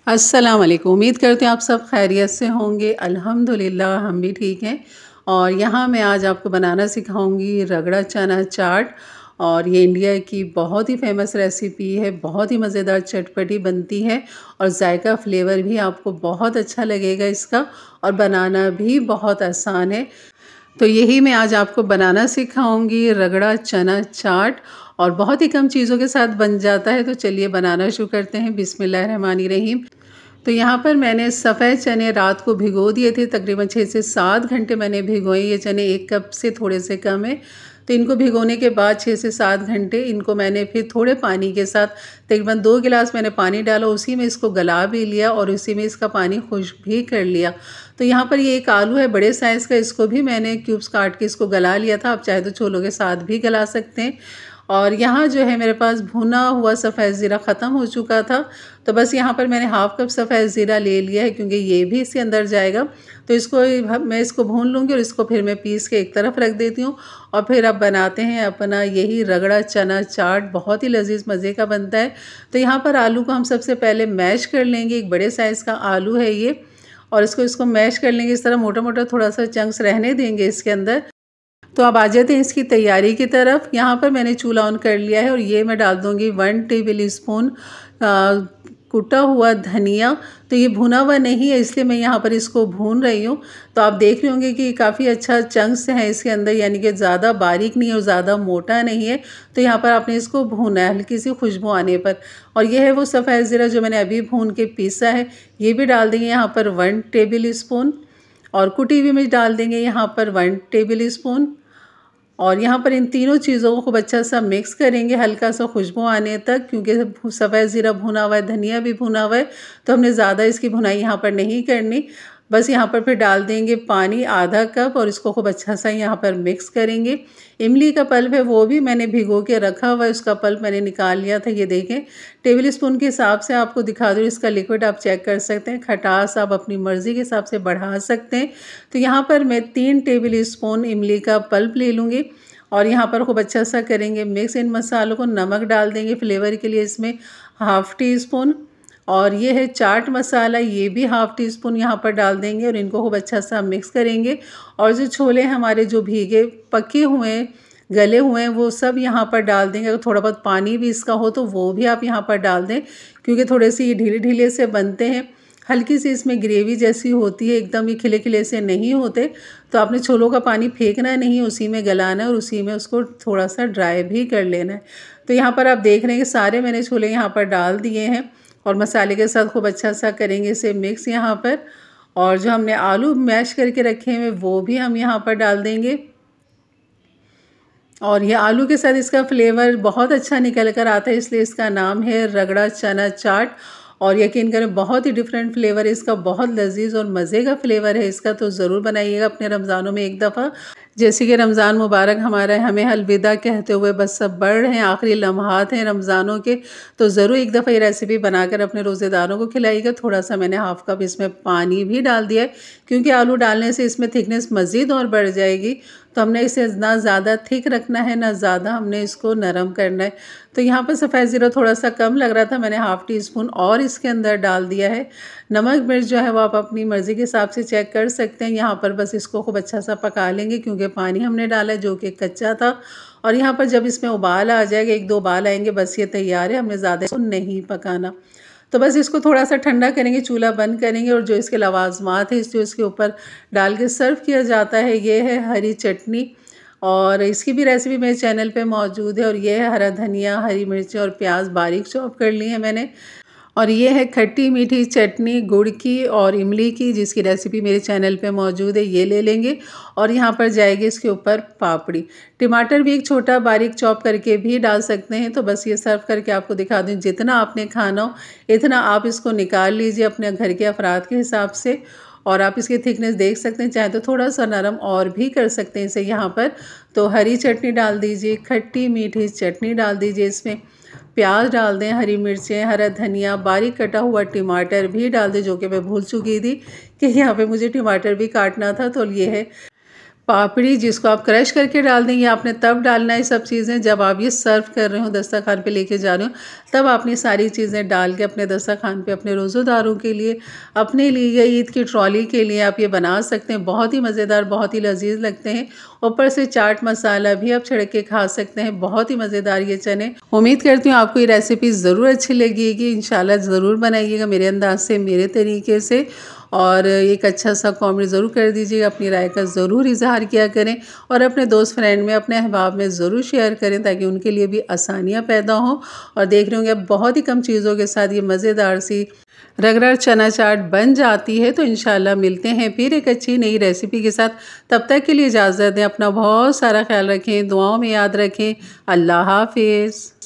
अस्सलाम वालेकुम। उम्मीद करते हैं आप सब खैरियत से होंगे। अल्हम्दुलिल्लाह हम भी ठीक हैं। और यहाँ मैं आज आपको बनाना सिखाऊंगी रगड़ा चना चाट। और ये इंडिया की बहुत ही फेमस रेसिपी है, बहुत ही मज़ेदार चटपटी बनती है और जायका फ्लेवर भी आपको बहुत अच्छा लगेगा इसका, और बनाना भी बहुत आसान है। तो यही मैं आज आपको बनाना सिखाऊंगी रगड़ा चना चाट, और बहुत ही कम चीज़ों के साथ बन जाता है। तो चलिए बनाना शुरू करते हैं। बिस्मिल्लाहिर्रहमानिर्रहीम। तो यहाँ पर मैंने सफ़ेद चने रात को भिगो दिए थे, तकरीबन 6 से 7 घंटे मैंने भिगोए। ये चने 1 कप से थोड़े से कम है। तो इनको भिगोने के बाद 6 से 7 घंटे इनको मैंने फिर थोड़े पानी के साथ, तकरीबन 2 गिलास मैंने पानी डाला, उसी में इसको गला भी लिया और उसी में इसका पानी खुश्क भी कर लिया। तो यहाँ पर ये एक आलू है बड़े साइज़ का, इसको भी मैंने क्यूब्स काट के इसको गला लिया था। आप चाहे तो छोलों के साथ भी गला सकते हैं। और यहाँ जो है मेरे पास भुना हुआ सफ़ेद ज़ीरा ख़त्म हो चुका था, तो बस यहाँ पर मैंने हाफ़ कप सफ़ेद ज़ीरा ले लिया है, क्योंकि ये भी इसके अंदर जाएगा। तो इसको मैं इसको भून लूँगी और इसको फिर मैं पीस के एक तरफ रख देती हूँ। और फिर अब बनाते हैं अपना यही रगड़ा चना चाट, बहुत ही लजीज मज़े का बनता है। तो यहाँ पर आलू को हम सबसे पहले मैश कर लेंगे। एक बड़े साइज़ का आलू है ये, और इसको मैश कर लेंगे। इस तरह मोटा मोटा थोड़ा सा चंक्स रहने देंगे इसके अंदर। तो अब आ जाते हैं इसकी तैयारी की तरफ। यहाँ पर मैंने चूल्हा ऑन कर लिया है और ये मैं डाल दूँगी 1 टेबल स्पून कुटा हुआ धनिया। तो ये भुना हुआ नहीं है, इसलिए मैं यहाँ पर इसको भून रही हूँ। तो आप देख रहे होंगे कि काफ़ी अच्छा चंक्स हैं इसके अंदर, यानी कि ज़्यादा बारीक नहीं है और ज़्यादा मोटा नहीं है। तो यहाँ पर आपने इसको भूना है हल्की सी खुशबू आने पर। और ये है वो सफ़ेद ज़ीरा जो मैंने अभी भून के पीसा है, ये भी डाल देंगे यहाँ पर 1 टेबल स्पून। और कुटी हुई मिर्च डाल देंगे यहाँ पर 1 टेबल स्पून। और यहाँ पर इन तीनों चीज़ों को खूब अच्छा सा मिक्स करेंगे हल्का सा खुशबू आने तक, क्योंकि सफ़ेद ज़ीरा भुना हुआ है, धनिया भी भुना हुआ है, तो हमने ज़्यादा इसकी भुनाई यहाँ पर नहीं करनी। बस यहाँ पर फिर डाल देंगे पानी आधा कप और इसको खूब अच्छा सा यहाँ पर मिक्स करेंगे। इमली का पल्प है वो भी मैंने भिगो के रखा हुआ है, उसका पल्प मैंने निकाल लिया था। ये देखें, टेबल स्पून के हिसाब से आपको दिखा दूँ, इसका लिक्विड आप चेक कर सकते हैं। खटास आप अपनी मर्ज़ी के हिसाब से बढ़ा सकते हैं। तो यहाँ पर मैं 3 टेबल स्पून इमली का पल्प ले लूँगी और यहाँ पर खूब अच्छा सा करेंगे मिक्स इन मसालों को। नमक डाल देंगे फ्लेवर के लिए इसमें हाफ़ टी स्पून, और ये है चाट मसाला, ये भी हाफ़ टी स्पून यहाँ पर डाल देंगे और इनको खूब अच्छा सा मिक्स करेंगे। और जो छोले हमारे जो भीगे पके हुए हैं, गले हुए हैं, वो सब यहाँ पर डाल देंगे। अगर थोड़ा बहुत पानी भी इसका हो तो वो भी आप यहाँ पर डाल दें, क्योंकि थोड़े से ये ढीले ढीले से बनते हैं। हल्की सी इसमें ग्रेवी जैसी होती है, एकदम ये खिले खिले से नहीं होते। तो आपने छोलों का पानी फेंकना नहीं, उसी में गलाना है और उसी में उसको थोड़ा सा ड्राई भी कर लेना है। तो यहाँ पर आप देख रहे हैं कि सारे मैंने छोले यहाँ पर डाल दिए हैं और मसाले के साथ खूब अच्छा सा करेंगे इसे मिक्स यहाँ पर। और जो हमने आलू मैश करके रखे हैं वो भी हम यहाँ पर डाल देंगे। और ये आलू के साथ इसका फ्लेवर बहुत अच्छा निकल कर आता है, इसलिए इसका नाम है रगड़ा चना चाट। और यकीन करें बहुत ही डिफरेंट फ्लेवर है इसका, बहुत लजीज और मज़े का फ्लेवर है इसका। तो ज़रूर बनाइएगा अपने रमज़ानों में एक दफ़ा। जैसे कि रमज़ान मुबारक हमारा है, हमें अलविदा कहते हुए बस सब बढ़ रहे हैं, आखिरी लम्हात हैं रमज़ानों के। तो ज़रूर एक दफ़ा ये रेसिपी बनाकर अपने रोज़ेदारों को खिलाइएगा। थोड़ा सा मैंने हाफ़ कप इसमें पानी भी डाल दिया है, क्योंकि आलू डालने से इसमें थिकनेस मज़ीद और बढ़ जाएगी। तो हमने इसे ना ज़्यादा थिक रखना है, ना ज़्यादा हमने इसको नरम करना है। तो यहाँ पर सफ़ेद ज़ीरा थोड़ा सा कम लग रहा था, मैंने हाफ़ टी स्पून और इसके अंदर डाल दिया है। नमक मिर्च जो है वो आप अपनी मर्ज़ी के हिसाब से चेक कर सकते हैं। यहाँ पर बस इसको खूब अच्छा सा पका लेंगे, क्योंकि पानी हमने डाला है जो कि कच्चा था। और यहाँ पर जब इसमें उबाल आ जाएगा, 1-2 उबाल आएंगे, बस ये तैयार है। हमने ज़्यादा इसको नहीं पकाना। तो बस इसको थोड़ा सा ठंडा करेंगे, चूल्हा बंद करेंगे और जो इसके लवाजमात है जो इसके ऊपर डाल के सर्व किया जाता है, ये है हरी चटनी। और इसकी भी रेसिपी मेरे चैनल पे मौजूद है। और ये है हरा धनिया, हरी मिर्चें और प्याज बारीक चॉप कर ली है मैंने। और ये है खट्टी मीठी चटनी गुड़ की और इमली की, जिसकी रेसिपी मेरे चैनल पे मौजूद है, ये ले लेंगे। और यहाँ पर जाएगी इसके ऊपर पापड़ी। टमाटर भी एक छोटा बारीक चॉप करके भी डाल सकते हैं। तो बस ये सर्व करके आपको दिखा दूँ, जितना आपने खाना हो इतना आप इसको निकाल लीजिए अपने घर के अफराद के हिसाब से। और आप इसकी थिकनेस देख सकते हैं, चाहे तो थोड़ा सा नरम और भी कर सकते हैं इसे यहाँ पर। तो हरी चटनी डाल दीजिए, खट्टी मीठी चटनी डाल दीजिए, इसमें प्याज डाल दें, हरी मिर्चें, हरा धनिया, बारीक कटा हुआ टमाटर भी डाल दें, जो कि मैं भूल चुकी थी कि यहाँ पे मुझे टमाटर भी काटना था। तो ये है पापड़ी जिसको आप क्रश करके डाल देंगे, आपने तब डालना है सब चीज़ें जब आप ये सर्व कर रहे हो, दस्तरखान पे लेके जा रहे हो, तब आपने सारी चीज़ें डाल के अपने दस्तरखान पे अपने रोज़ेदारों के लिए, अपने लिए या ईद की ट्रॉली के लिए आप ये बना सकते हैं। बहुत ही मज़ेदार, बहुत ही लजीज लगते हैं। ऊपर से चाट मसाला भी आप छिड़क के खा सकते हैं। बहुत ही मज़ेदार ये चने। उम्मीद करती हूँ आपको ये रेसिपी ज़रूर अच्छी लगेगी। इंशाल्लाह ज़रूर बनाइएगा मेरे अंदाज से, मेरे तरीके से, और एक अच्छा सा कमेंट ज़रूर कर दीजिएगा। अपनी राय का ज़रूर इज़हार किया करें और अपने दोस्त फ्रेंड में, अपने अहबाब में ज़रूर शेयर करें ताकि उनके लिए भी आसानियाँ पैदा हों। और देख रहे होंगे अब बहुत ही कम चीज़ों के साथ ये मज़ेदार सी रगड़ा चना चाट बन जाती है। तो इंशाल्लाह मिलते हैं फिर एक अच्छी नई रेसिपी के साथ। तब तक के लिए इजाज़त दें। अपना बहुत सारा ख्याल रखें, दुआओं में याद रखें। अल्लाह हाफ़िज़।